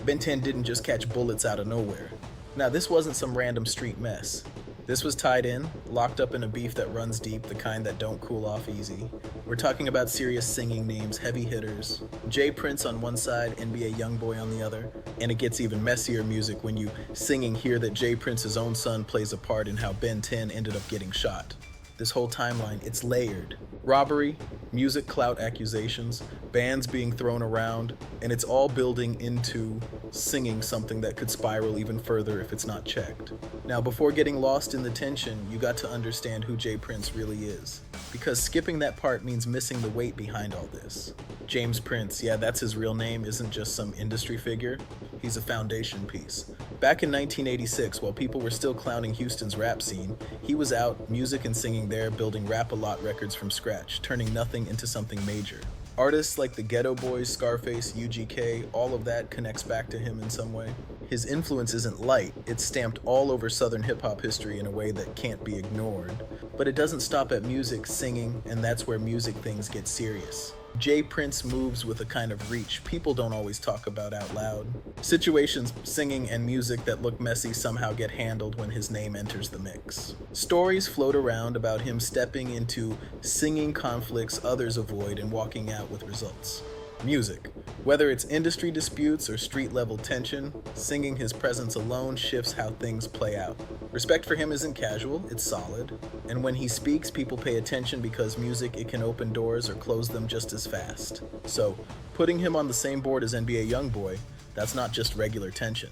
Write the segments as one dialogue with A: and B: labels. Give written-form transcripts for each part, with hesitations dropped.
A: Ben 10 didn't just catch bullets out of nowhere. Now, this wasn't some random street mess. This was tied in, locked up in a beef that runs deep, the kind that don't cool off easy. We're talking about serious singing names, heavy hitters. JPrince on one side, NBA YoungBoy on the other. And it gets even messier music when you singing hear that JPrince's own son plays a part in how Ben 10 ended up getting shot. This whole timeline, it's layered. Robbery, music clout accusations, bands being thrown around, and it's all building into singing something that could spiral even further if it's not checked. Now, before getting lost in the tension, you got to understand who JPrince really is. Because skipping that part means missing the weight behind all this. JPrince, yeah, that's his real name, isn't just some industry figure. He's a foundation piece. Back in 1986, while people were still clowning Houston's rap scene, he was out, music and singing there, building Rap-A-Lot records from scratch, turning nothing into something major. Artists like the Ghetto Boys, Scarface, UGK, all of that connects back to him in some way. His influence isn't light, it's stamped all over Southern hip-hop history in a way that can't be ignored. But it doesn't stop at music, singing, and that's where music things get serious. JPrince moves with a kind of reach people don't always talk about out loud. Situations, singing, and music that look messy somehow get handled when his name enters the mix. Stories float around about him stepping into singing conflicts others avoid and walking out with results. Music. Whether it's industry disputes or street-level tension, singing his presence alone shifts how things play out. Respect for him isn't casual, it's solid. And when he speaks, people pay attention because music, it can open doors or close them just as fast. So, putting him on the same board as NBA YoungBoy, that's not just regular tension.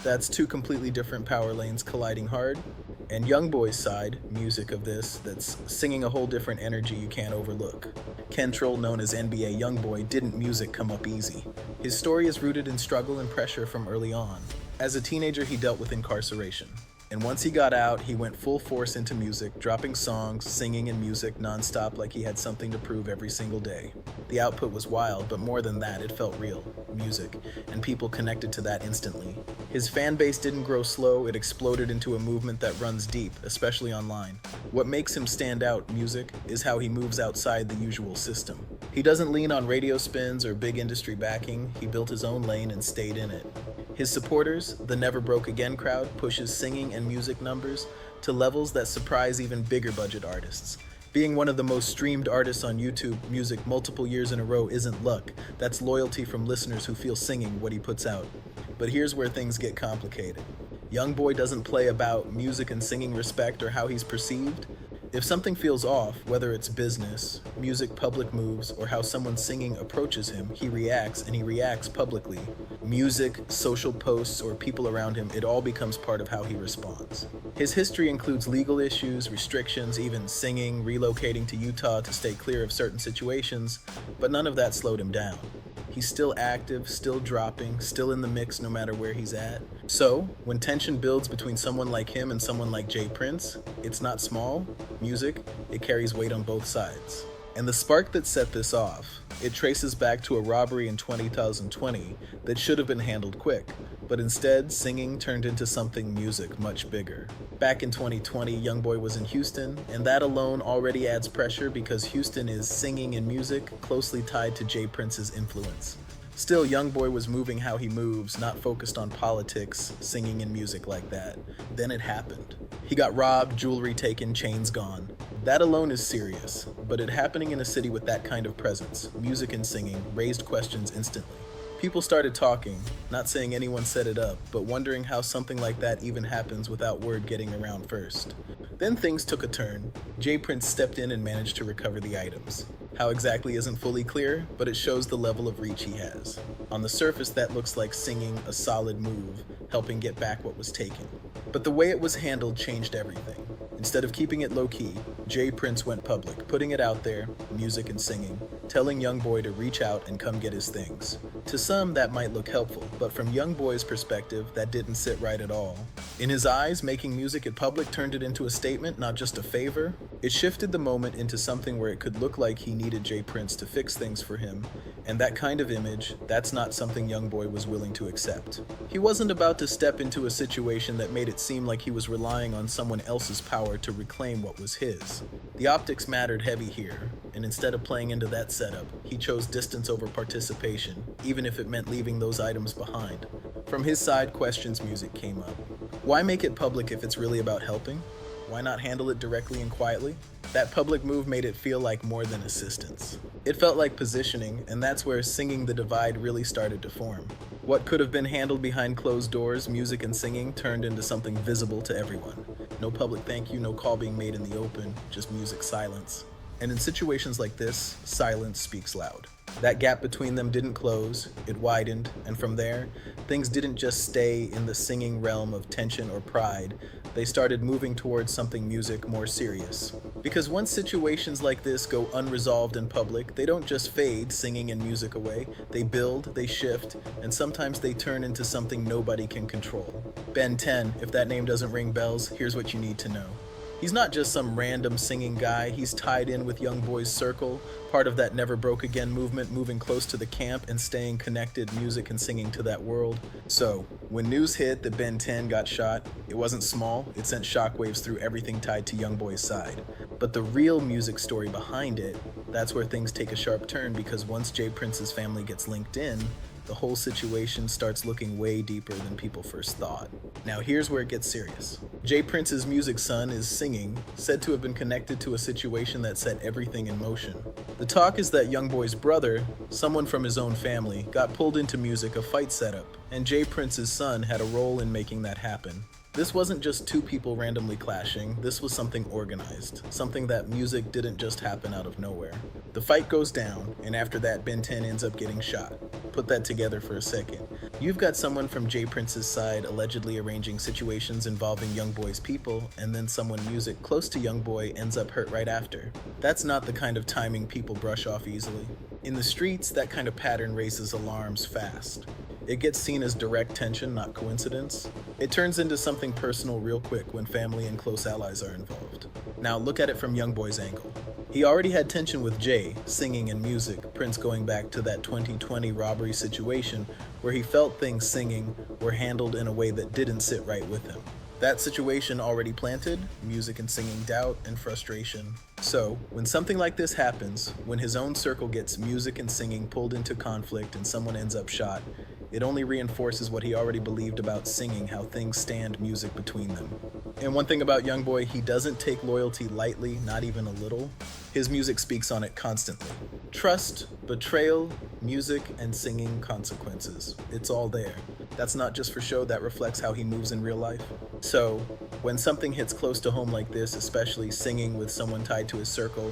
A: That's two completely different power lanes colliding hard. And YoungBoy's side, music of this, that's singing a whole different energy you can't overlook. Kentrell, known as NBA YoungBoy, didn't music come up easy. His story is rooted in struggle and pressure from early on. As a teenager, he dealt with incarceration. And once he got out, he went full force into music, dropping songs, singing and music nonstop like he had something to prove every single day. The output was wild, but more than that, it felt real, music, and people connected to that instantly. His fan base didn't grow slow, it exploded into a movement that runs deep, especially online. What makes him stand out, music, is how he moves outside the usual system. He doesn't lean on radio spins or big industry backing, he built his own lane and stayed in it. His supporters, the Never Broke Again crowd, pushes singing and music numbers to levels that surprise even bigger budget artists. Being one of the most streamed artists on YouTube music multiple years in a row isn't luck, that's loyalty from listeners who feel singing what he puts out. But here's where things get complicated. YoungBoy doesn't play about music and singing respect or how he's perceived. If something feels off, whether it's business, music, public moves, or how someone singing approaches him, he reacts, and he reacts publicly. Music, social posts, or people around him, it all becomes part of how he responds. His history includes legal issues, restrictions, even singing, relocating to Utah to stay clear of certain situations, but none of that slowed him down. He's still active, still dropping, still in the mix no matter where he's at. So, when tension builds between someone like him and someone like JPrince, it's not small. Music, it carries weight on both sides. And the spark that set this off, it traces back to a robbery in 2020 that should have been handled quick, but instead, singing turned into something music much bigger. Back in 2020, YoungBoy was in Houston, and that alone already adds pressure because Houston is singing and music closely tied to JPrince's influence. Still, YoungBoy was moving how he moves, not focused on politics, singing and music like that. Then it happened. He got robbed, jewelry taken, chains gone. That alone is serious, but it happening in a city with that kind of presence, music and singing, raised questions instantly. People started talking, not saying anyone set it up, but wondering how something like that even happens without word getting around first. Then things took a turn. JPrince stepped in and managed to recover the items. How exactly isn't fully clear, but it shows the level of reach he has. On the surface, that looks like singing a solid move, helping get back what was taken. But the way it was handled changed everything. Instead of keeping it low-key, JPrince went public, putting it out there, music and singing, telling YoungBoy to reach out and come get his things. To some, that might look helpful, but from YoungBoy's perspective, that didn't sit right at all. In his eyes, making music in public turned it into a statement, not just a favor. It shifted the moment into something where it could look like he needed JPrince to fix things for him, and that kind of image, that's not something YoungBoy was willing to accept. He wasn't about to step into a situation that made it seem like he was relying on someone else's power to reclaim what was his. The optics mattered heavy here, and instead of playing into that setup, he chose distance over participation. even if it meant leaving those items behind. From his side, questions music came up. Why make it public if it's really about helping? Why not handle it directly and quietly? That public move made it feel like more than assistance. It felt like positioning, and that's where Singing the Divide really started to form. What could have been handled behind closed doors, music and singing, turned into something visible to everyone. No public thank you, no call being made in the open, just music silence. And in situations like this, silence speaks loud. That gap between them didn't close, it widened, and from there, things didn't just stay in the singing realm of tension or pride, they started moving towards something music more serious. Because once situations like this go unresolved in public, they don't just fade singing and music away, they build, they shift, and sometimes they turn into something nobody can control. Ben 10, if that name doesn't ring bells, here's what you need to know. He's not just some random singing guy, he's tied in with YoungBoy's circle, part of that Never Broke Again movement, moving close to the camp and staying connected music and singing to that world. So, when news hit that Ben 10 got shot, it wasn't small, it sent shockwaves through everything tied to YoungBoy's side. But the real music story behind it, that's where things take a sharp turn, because once JPrince's family gets linked in, the whole situation starts looking way deeper than people first thought. Now here's where it gets serious. JPrince's music son is Singing, said to have been connected to a situation that set everything in motion. The talk is that YoungBoy's brother, someone from his own family, got pulled into music, a fight setup, and JPrince's son had a role in making that happen. This wasn't just two people randomly clashing, this was something organized, something that music didn't just happen out of nowhere. The fight goes down, and after that Ben 10 ends up getting shot. Put that together for a second. You've got someone from JPrince's side allegedly arranging situations involving YoungBoy's people, and then someone music close to YoungBoy ends up hurt right after. That's not the kind of timing people brush off easily. In the streets, that kind of pattern raises alarms fast. It gets seen as direct tension, not coincidence. It turns into something personal real quick when family and close allies are involved. Now look at it from YoungBoy's angle. He already had tension with Jay, singing and music, Prince going back to that 2020 robbery situation where he felt things singing were handled in a way that didn't sit right with him. That situation already planted, music and singing doubt and frustration. So, when something like this happens, when his own circle gets music and singing pulled into conflict and someone ends up shot, it only reinforces what he already believed about singing, how things stand music between them. And one thing about YoungBoy, he doesn't take loyalty lightly, not even a little. His music speaks on it constantly. Trust, betrayal, music, and singing consequences. It's all there. That's not just for show, that reflects how he moves in real life. So, when something hits close to home like this, especially singing with someone tied to his circle,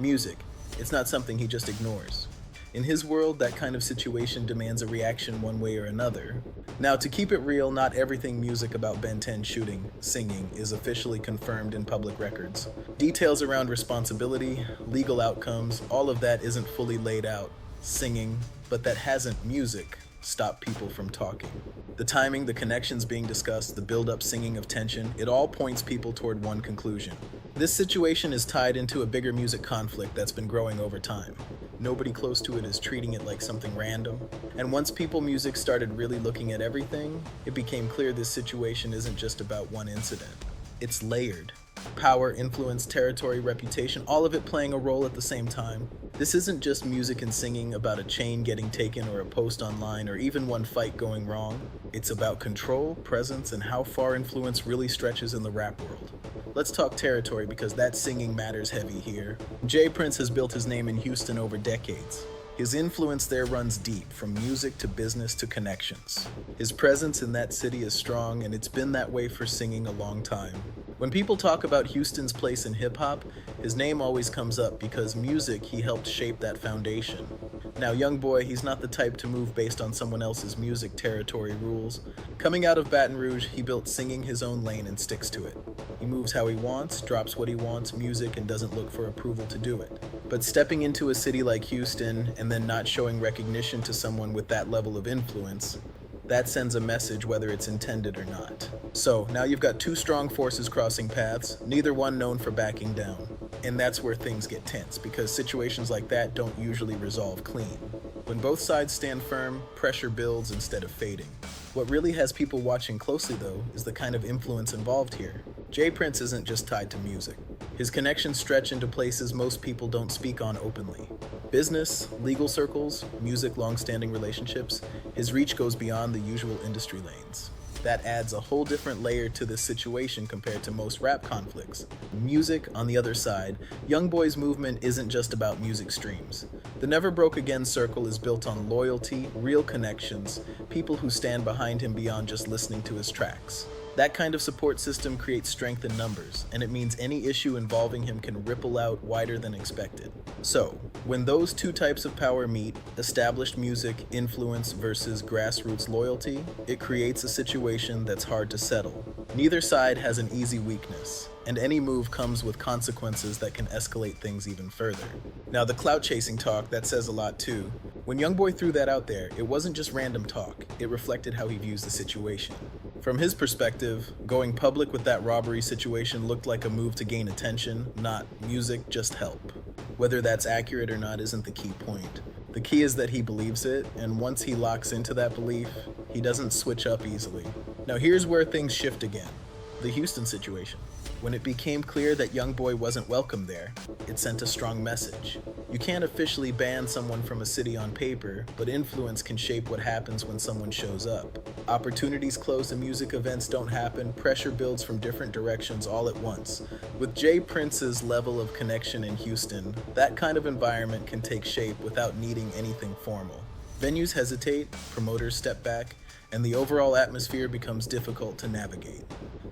A: music, it's not something he just ignores. In his world, that kind of situation demands a reaction one way or another. Now, to keep it real, not everything music about Ben 10 shooting, singing, is officially confirmed in public records. Details around responsibility, legal outcomes, all of that isn't fully laid out. Singing, but that hasn't music stop people from talking. The timing, the connections being discussed, the build-up singing of tension, it all points people toward one conclusion. This situation is tied into a bigger music conflict that's been growing over time. Nobody close to it is treating it like something random. And once people music started really looking at everything, it became clear this situation isn't just about one incident. It's layered. Power, influence, territory, reputation, all of it playing a role at the same time. This isn't just music and singing about a chain getting taken or a post online or even one fight going wrong. It's about control, presence, and how far influence really stretches in the rap world. Let's talk territory because that singing matters heavy here. JPrince has built his name in Houston over decades. His influence there runs deep, from music to business to connections. His presence in that city is strong, and it's been that way for singing a long time. When people talk about Houston's place in hip-hop, his name always comes up because music, he helped shape that foundation. Now, YoungBoy, he's not the type to move based on someone else's music territory rules. Coming out of Baton Rouge, he built singing his own lane and sticks to it. He moves how he wants, drops what he wants, music, and doesn't look for approval to do it. But stepping into a city like Houston and then not showing recognition to someone with that level of influence, that sends a message whether it's intended or not. So now you've got two strong forces crossing paths, neither one known for backing down. And that's where things get tense, because situations like that don't usually resolve clean. When both sides stand firm, pressure builds instead of fading. What really has people watching closely, though, is the kind of influence involved here. JPrince isn't just tied to music. His connections stretch into places most people don't speak on openly. Business, legal circles, music, long-standing relationships, his reach goes beyond the usual industry lanes. That adds a whole different layer to this situation compared to most rap conflicts. Music, on the other side, YoungBoy's movement isn't just about music streams. The Never Broke Again circle is built on loyalty, real connections, people who stand behind him beyond just listening to his tracks. That kind of support system creates strength in numbers, and it means any issue involving him can ripple out wider than expected. So, when those two types of power meet, established music influence versus grassroots loyalty, it creates a situation that's hard to settle. Neither side has an easy weakness, and any move comes with consequences that can escalate things even further. Now, the clout chasing talk, that says a lot too. When YoungBoy threw that out there, it wasn't just random talk, it reflected how he views the situation. From his perspective, going public with that robbery situation looked like a move to gain attention, not music, just help. Whether that's accurate or not isn't the key point. The key is that he believes it, and once he locks into that belief, he doesn't switch up easily. Now here's where things shift again. The Houston situation. When it became clear that YoungBoy wasn't welcome there, it sent a strong message. You can't officially ban someone from a city on paper, but influence can shape what happens when someone shows up. Opportunities close and music events don't happen, pressure builds from different directions all at once. With JPrince's level of connection in Houston, that kind of environment can take shape without needing anything formal. Venues hesitate, promoters step back, and the overall atmosphere becomes difficult to navigate.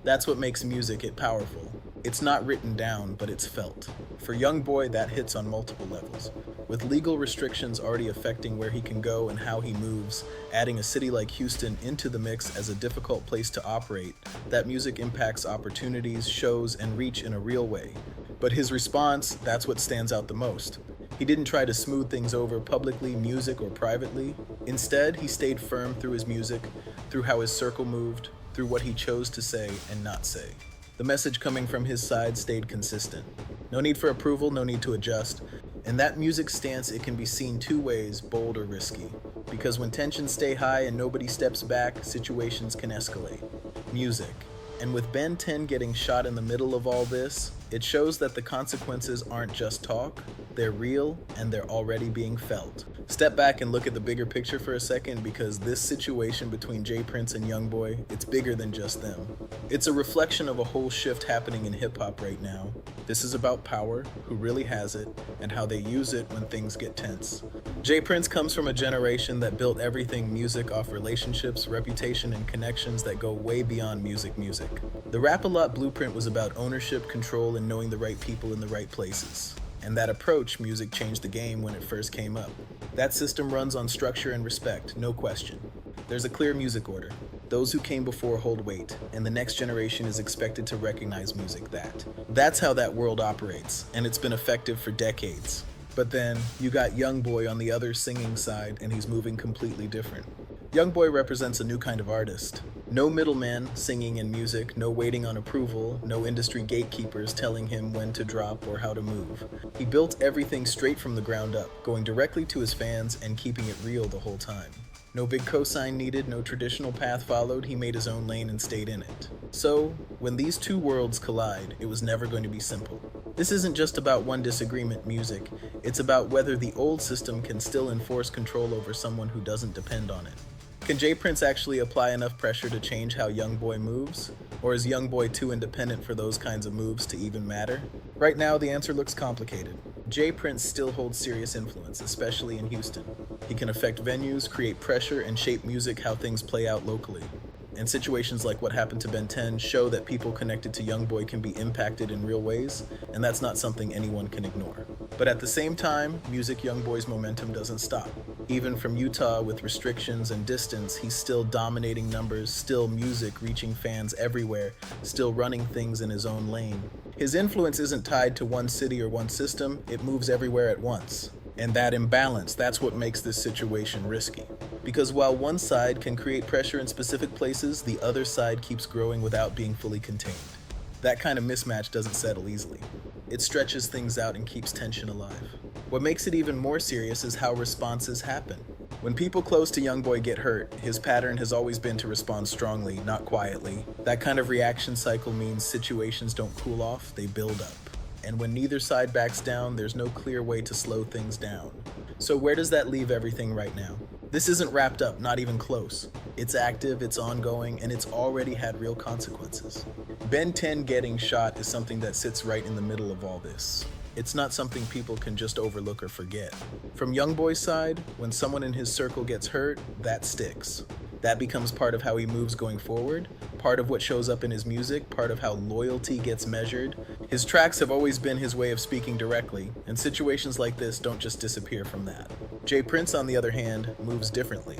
A: That's what makes music powerful. It's not written down, but it's felt. For YoungBoy, that hits on multiple levels. With legal restrictions already affecting where he can go and how he moves, adding a city like Houston into the mix as a difficult place to operate, that music impacts opportunities, shows, and reach in a real way. But his response, that's what stands out the most. He didn't try to smooth things over publicly, music, or privately. Instead, he stayed firm through his music, through how his circle moved, through what he chose to say and not say. The message coming from his side stayed consistent. No need for approval, no need to adjust. In that music stance, it can be seen two ways, bold or risky. Because when tensions stay high and nobody steps back, situations can escalate. Music. And with Ben 10 getting shot in the middle of all this, it shows that the consequences aren't just talk, they're real, and they're already being felt. Step back and look at the bigger picture for a second, because this situation between JPrince and YoungBoy, it's bigger than just them. It's a reflection of a whole shift happening in hip-hop right now. This is about power, who really has it, and how they use it when things get tense. JPrince comes from a generation that built everything music off relationships, reputation, and connections that go way beyond music. The Rap-A-Lot blueprint was about ownership, control, and knowing the right people in the right places. And that approach, music changed the game when it first came up. That system runs on structure and respect, no question. There's a clear music order. Those who came before hold weight, and the next generation is expected to recognize music that. That's how that world operates, and it's been effective for decades. But then, you got YoungBoy on the other singing side, and he's moving completely different. YoungBoy represents a new kind of artist. No middleman singing in music, no waiting on approval, no industry gatekeepers telling him when to drop or how to move. He built everything straight from the ground up, going directly to his fans and keeping it real the whole time. No big cosign needed, no traditional path followed, he made his own lane and stayed in it. So, when these two worlds collide, it was never going to be simple. This isn't just about one disagreement music, it's about whether the old system can still enforce control over someone who doesn't depend on it. Can JPrince actually apply enough pressure to change how YoungBoy moves? Or is YoungBoy too independent for those kinds of moves to even matter? Right now, the answer looks complicated. JPrince still holds serious influence, especially in Houston. He can affect venues, create pressure, and shape music how things play out locally. And situations like what happened to Ben 10 show that people connected to YoungBoy can be impacted in real ways, and that's not something anyone can ignore. But at the same time, music YoungBoy's momentum doesn't stop. Even from Utah with restrictions and distance, he's still dominating numbers, still music reaching fans everywhere, still running things in his own lane. His influence isn't tied to one city or one system, it moves everywhere at once. And that imbalance, that's what makes this situation risky. Because while one side can create pressure in specific places, the other side keeps growing without being fully contained. That kind of mismatch doesn't settle easily. It stretches things out and keeps tension alive. What makes it even more serious is how responses happen. When people close to YoungBoy get hurt, his pattern has always been to respond strongly, not quietly. That kind of reaction cycle means situations don't cool off, they build up. And when neither side backs down, there's no clear way to slow things down. So where does that leave everything right now? This isn't wrapped up, not even close. It's active, it's ongoing, and it's already had real consequences. Ben 10 getting shot is something that sits right in the middle of all this. It's not something people can just overlook or forget. From YoungBoy's side, when someone in his circle gets hurt, that sticks. That becomes part of how he moves going forward, part of what shows up in his music, part of how loyalty gets measured. His tracks have always been his way of speaking directly, and situations like this don't just disappear from that. JPrince, on the other hand, moves differently.